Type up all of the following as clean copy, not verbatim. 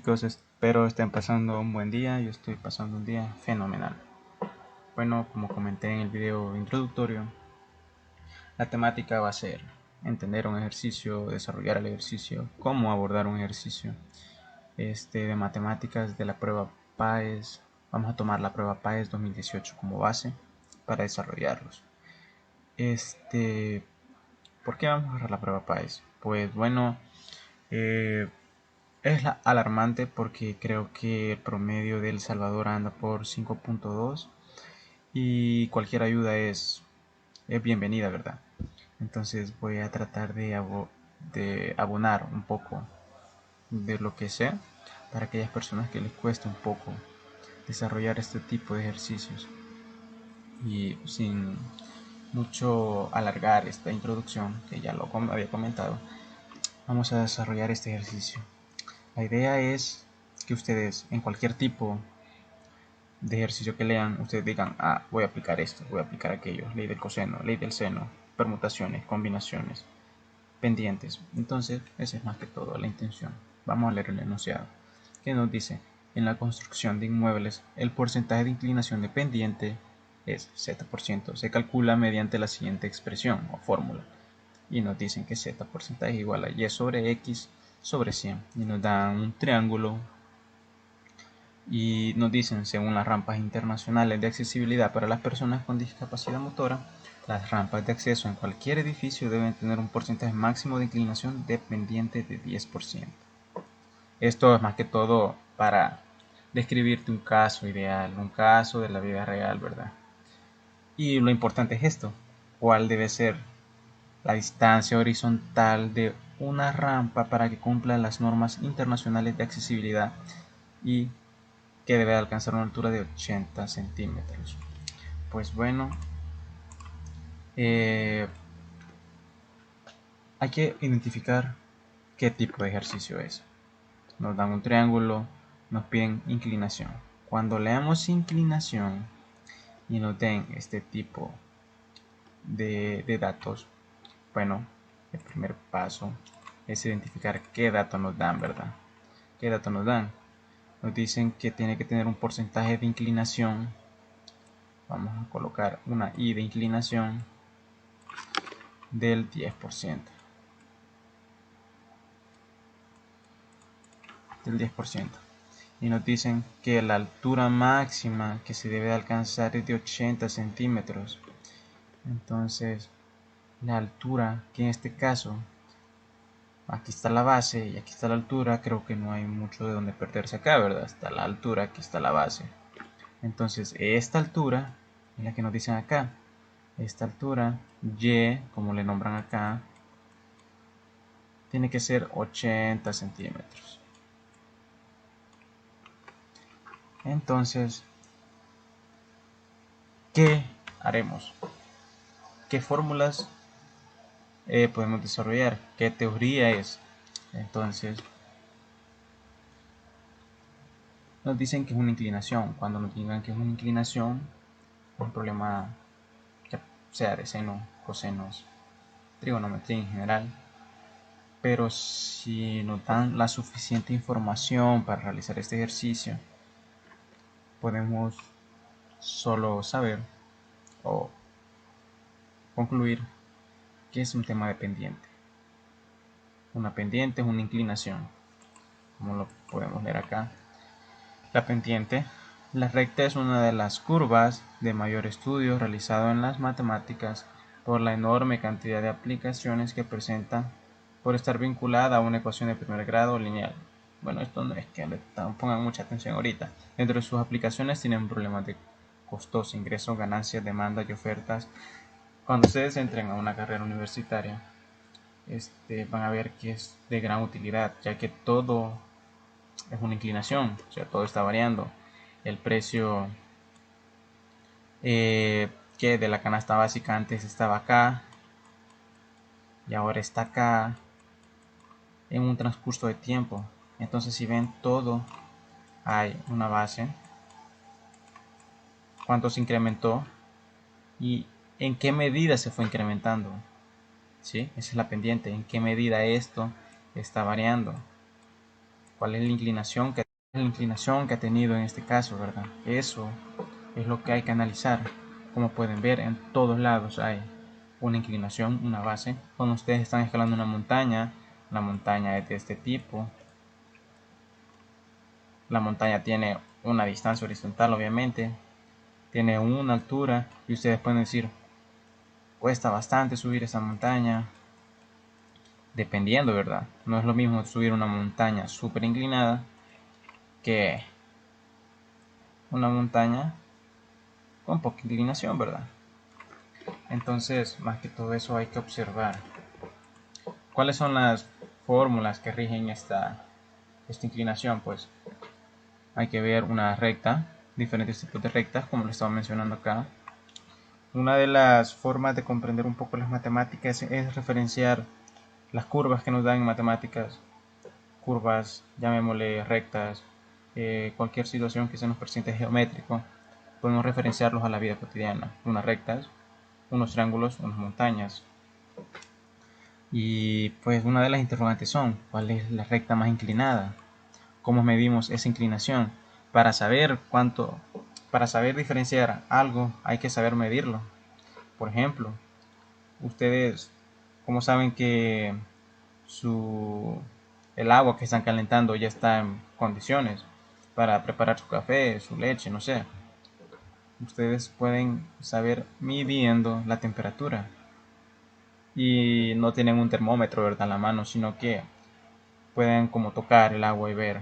Chicos, espero estén pasando un buen día. Yo estoy pasando un día fenomenal. Bueno, como comenté en el video introductorio, la temática va a ser entender un ejercicio, desarrollar el ejercicio, cómo abordar un ejercicio de matemáticas de la prueba PAES. Vamos a tomar la prueba PAES 2018 como base para desarrollarlos. ¿Por qué vamos a agarrar la prueba PAES? Pues bueno, eh, es alarmante porque creo que el promedio de El Salvador anda por 5.2 y cualquier ayuda es bienvenida, ¿verdad? Entonces voy a tratar de abonar un poco de lo que sé para aquellas personas que les cueste un poco desarrollar este tipo de ejercicios. Y sin mucho alargar esta introducción, que ya lo había comentado, vamos a desarrollar este ejercicio. La idea es que ustedes en cualquier tipo de ejercicio que lean, ustedes digan, ah, voy a aplicar esto, voy a aplicar aquello, ley del coseno, ley del seno, permutaciones, combinaciones, pendientes. Entonces, esa es más que todo la intención. Vamos a leer el enunciado, que nos dice, en la construcción de inmuebles, el porcentaje de inclinación de pendiente es Z%. Se calcula mediante la siguiente expresión o fórmula. Y nos dicen que Z porcentaje igual a Y sobre X sobre 100. Y nos dan un triángulo y nos dicen, según las rampas internacionales de accesibilidad para las personas con discapacidad motora, las rampas de acceso en cualquier edificio deben tener un porcentaje máximo de inclinación dependiente de 10%. Esto es más que todo para describirte un caso ideal, un caso de la vida real, ¿verdad? Y lo importante es esto, cuál debe ser la distancia horizontal de una rampa para que cumpla las normas internacionales de accesibilidad y que debe alcanzar una altura de 80 centímetros. Pues bueno, eh, hay que identificar qué tipo de ejercicio es. Nos dan un triángulo, nos piden inclinación. Cuando leamos inclinación y nos den este tipo de datos, bueno, el primer paso es identificar qué datos nos dan, ¿verdad? ¿Qué datos nos dan? Nos dicen que tiene que tener un porcentaje de inclinación. Vamos a colocar una I de inclinación del 10%. Del 10%. Y nos dicen que la altura máxima que se debe alcanzar es de 80 centímetros. Entonces, la altura, que en este caso, aquí está la base y aquí está la altura, creo que no hay mucho de donde perderse acá, ¿verdad? Está la altura, aquí está la base. Entonces, esta altura es la que nos dicen acá. Esta altura, Y, como le nombran acá, tiene que ser 80 centímetros. Entonces, ¿qué haremos? ¿Qué fórmulas podemos desarrollar? ¿Qué teoría es? Entonces, nos dicen que es una inclinación. Cuando nos digan que es una inclinación, un problema que sea de seno, cosenos, trigonometría en general. Pero si nos dan la suficiente información para realizar este ejercicio, podemos solo saber o concluir que es un tema de pendiente. Una pendiente es una inclinación, como lo podemos leer acá. La pendiente, la recta es una de las curvas de mayor estudio realizado en las matemáticas por la enorme cantidad de aplicaciones que presenta por estar vinculada a una ecuación de primer grado lineal. Bueno, esto no es que le pongan mucha atención ahorita. Dentro de sus aplicaciones tienen problemas de costos, ingresos, ganancias, demandas y ofertas. Cuando ustedes entren a una carrera universitaria, van a ver que es de gran utilidad, ya que todo es una inclinación, o sea, todo está variando. El precio que de la canasta básica antes estaba acá y ahora está acá en un transcurso de tiempo. Entonces, si ven, todo hay una base, cuánto se incrementó y en qué medida se fue incrementando. ¿Sí? Esa es la pendiente, en qué medida esto está variando. cuál es la inclinación que ha tenido en este caso, ¿verdad? Eso es lo que hay que analizar. Como pueden ver, en todos lados hay una inclinación, una base. Cuando ustedes están escalando una montaña, la montaña es de este tipo. La montaña tiene una distancia horizontal, obviamente, tiene una altura, y ustedes pueden decir, cuesta bastante subir esa montaña, dependiendo, ¿verdad? No es lo mismo subir una montaña súper inclinada que una montaña con poca inclinación, ¿verdad? Entonces, más que todo eso hay que observar cuáles son las fórmulas que rigen esta inclinación. Pues hay que ver una recta, diferentes tipos de rectas, como lo estaba mencionando acá. Una de las formas de comprender un poco las matemáticas es referenciar las curvas que nos dan en matemáticas, curvas, llamémosle rectas, cualquier situación que se nos presente geométrico, podemos referenciarlos a la vida cotidiana, unas rectas, unos triángulos, unas montañas. Y pues una de las interrogantes son, ¿cuál es la recta más inclinada? ¿Cómo medimos esa inclinación? Para saber diferenciar algo hay que saber medirlo. Por ejemplo, ustedes, ¿cómo saben que el agua que están calentando ya está en condiciones para preparar su café, su leche, no sé? Ustedes pueden saber midiendo la temperatura y no tienen un termómetro, ¿verdad?, en la mano, sino que pueden como tocar el agua y ver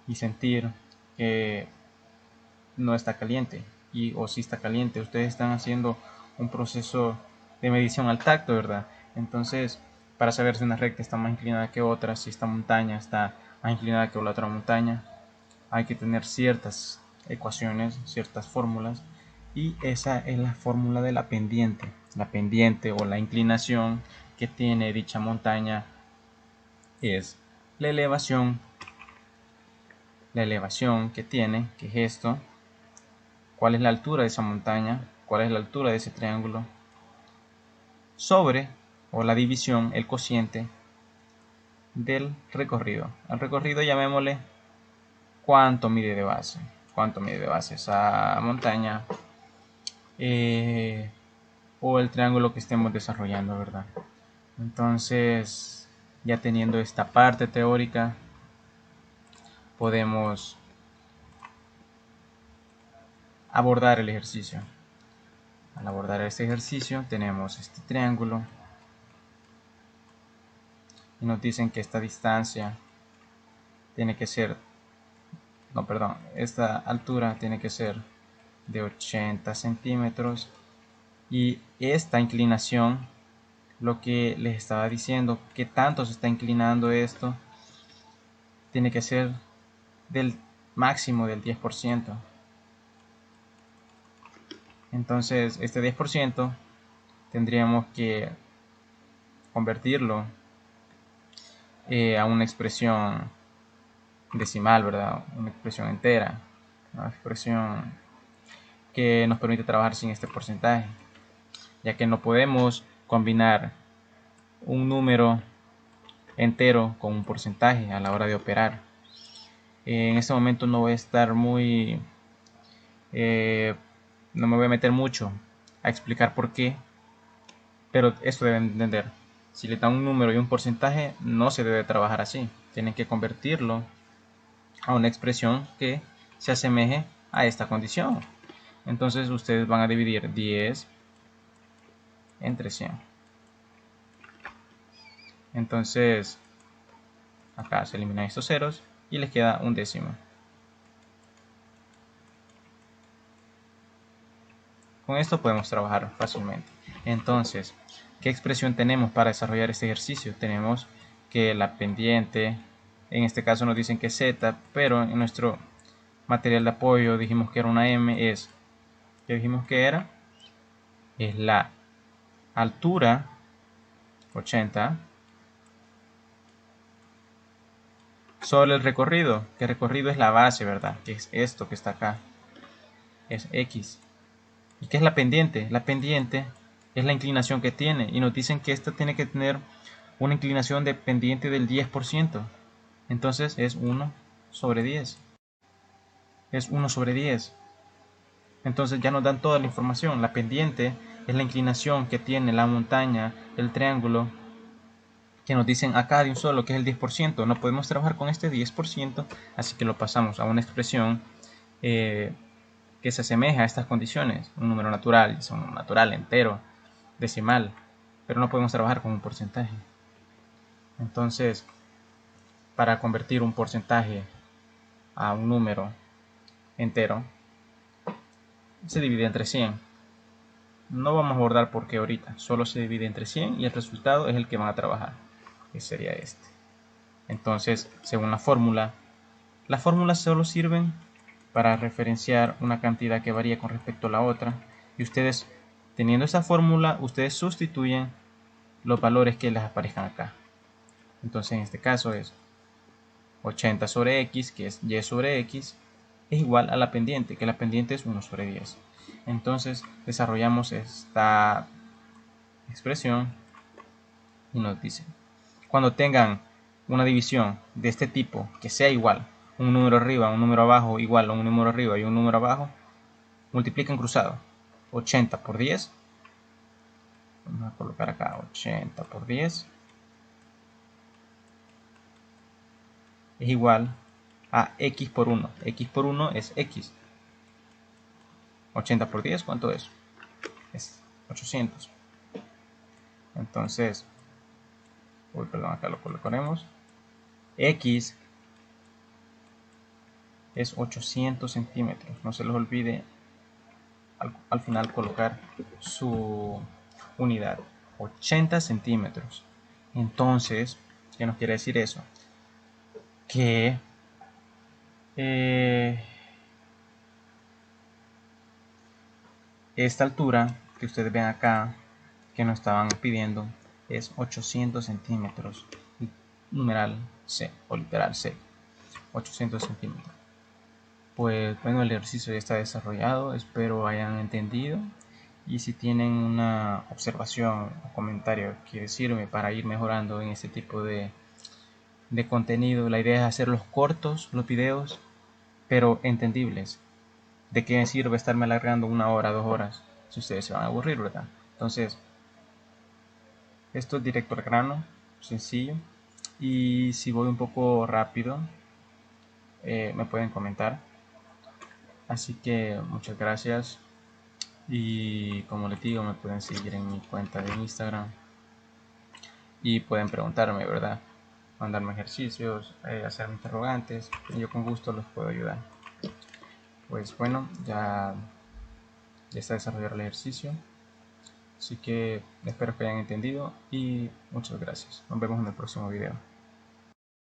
y sentir que no está caliente o si está caliente. Ustedes están haciendo un proceso de medición al tacto, ¿verdad? Entonces, para saber si una recta está más inclinada que otra, si esta montaña está más inclinada que la otra montaña, hay que tener ciertas ecuaciones, ciertas fórmulas, y esa es la fórmula de la pendiente. La pendiente o la inclinación que tiene dicha montaña es la elevación que tiene, que es esto, cuál es la altura de esa montaña, cuál es la altura de ese triángulo, sobre, o la división, el cociente del recorrido. Al recorrido llamémosle cuánto mide de base, esa montaña, o el triángulo que estemos desarrollando, ¿verdad? Entonces, ya teniendo esta parte teórica, podemos abordar el ejercicio. Al abordar este ejercicio tenemos este triángulo y nos dicen que esta distancia tiene que ser, no, perdón, esta altura tiene que ser de 80 centímetros, y esta inclinación, lo que les estaba diciendo, que tanto se está inclinando esto, tiene que ser del máximo del 10%. Entonces este 10% tendríamos que convertirlo a una expresión decimal, ¿verdad? Una expresión entera, una expresión que nos permite trabajar sin este porcentaje, ya que no podemos combinar un número entero con un porcentaje a la hora de operar. En este momento no voy a estar no me voy a meter mucho a explicar por qué, pero esto deben entender. Si le dan un número y un porcentaje, no se debe trabajar así. Tienen que convertirlo a una expresión que se asemeje a esta condición. Entonces ustedes van a dividir 10 entre 100. Entonces acá se eliminan estos ceros y les queda un décimo. Con esto podemos trabajar fácilmente. Entonces, ¿qué expresión tenemos para desarrollar este ejercicio? Tenemos que la pendiente, en este caso nos dicen que es z, pero en nuestro material de apoyo dijimos que era una m, ¿qué dijimos que era? Es la altura, 80, sobre el recorrido, que el recorrido es la base, ¿verdad? Que es esto que está acá, es x. ¿Y qué es la pendiente? La pendiente es la inclinación que tiene, y nos dicen que esta tiene que tener una inclinación de pendiente del 10%. Entonces es 1 sobre 10. Es 1 sobre 10. Entonces ya nos dan toda la información. La pendiente es la inclinación que tiene la montaña, el triángulo, que nos dicen acá de un solo, que es el 10%. No podemos trabajar con este 10%, así que lo pasamos a una expresión que se asemeja a estas condiciones. Un número natural, es un natural entero, decimal, pero no podemos trabajar con un porcentaje. Entonces, para convertir un porcentaje a un número entero, se divide entre 100. No vamos a abordar por qué ahorita, solo se divide entre 100 y el resultado es el que van a trabajar, que sería este. Entonces, según las fórmulas solo sirven para referenciar una cantidad que varía con respecto a la otra, y ustedes, teniendo esa fórmula, ustedes sustituyen los valores que les aparezcan acá. Entonces, en este caso es 80 sobre x, que es y sobre x, es igual a la pendiente, que la pendiente es 1 sobre 10. Entonces desarrollamos esta expresión y nos dice, cuando tengan una división de este tipo que sea igual, un número arriba, un número abajo igual a un número arriba y un número abajo, multiplican cruzado. 80 por 10, vamos a colocar acá 80 por 10, es igual a x por 1. X por 1 es x. 80 por 10, ¿cuánto es? Es 800. Entonces, perdón, acá lo colocaremos. X es 800 centímetros. No se les olvide al final colocar su unidad. 80 centímetros. Entonces, ¿qué nos quiere decir eso? Que esta altura que ustedes ven acá, que nos estaban pidiendo, es 800 centímetros. Numeral C, o literal C. 800 centímetros. Pues bueno, el ejercicio ya está desarrollado, espero hayan entendido, y si tienen una observación o comentario que sirve para ir mejorando en este tipo de contenido, la idea es hacerlos cortos, los videos, pero entendibles. ¿De qué sirve estarme alargando 1 hora, 2 horas si ustedes se van a aburrir, verdad? Entonces, esto es directo al grano, sencillo, y si voy un poco rápido, me pueden comentar. Así que muchas gracias, y como les digo, me pueden seguir en mi cuenta de Instagram y pueden preguntarme, ¿verdad? Mandarme ejercicios, hacerme interrogantes, y yo con gusto los puedo ayudar. Pues bueno, ya está desarrollado el ejercicio, así que espero que hayan entendido y muchas gracias. Nos vemos en el próximo video.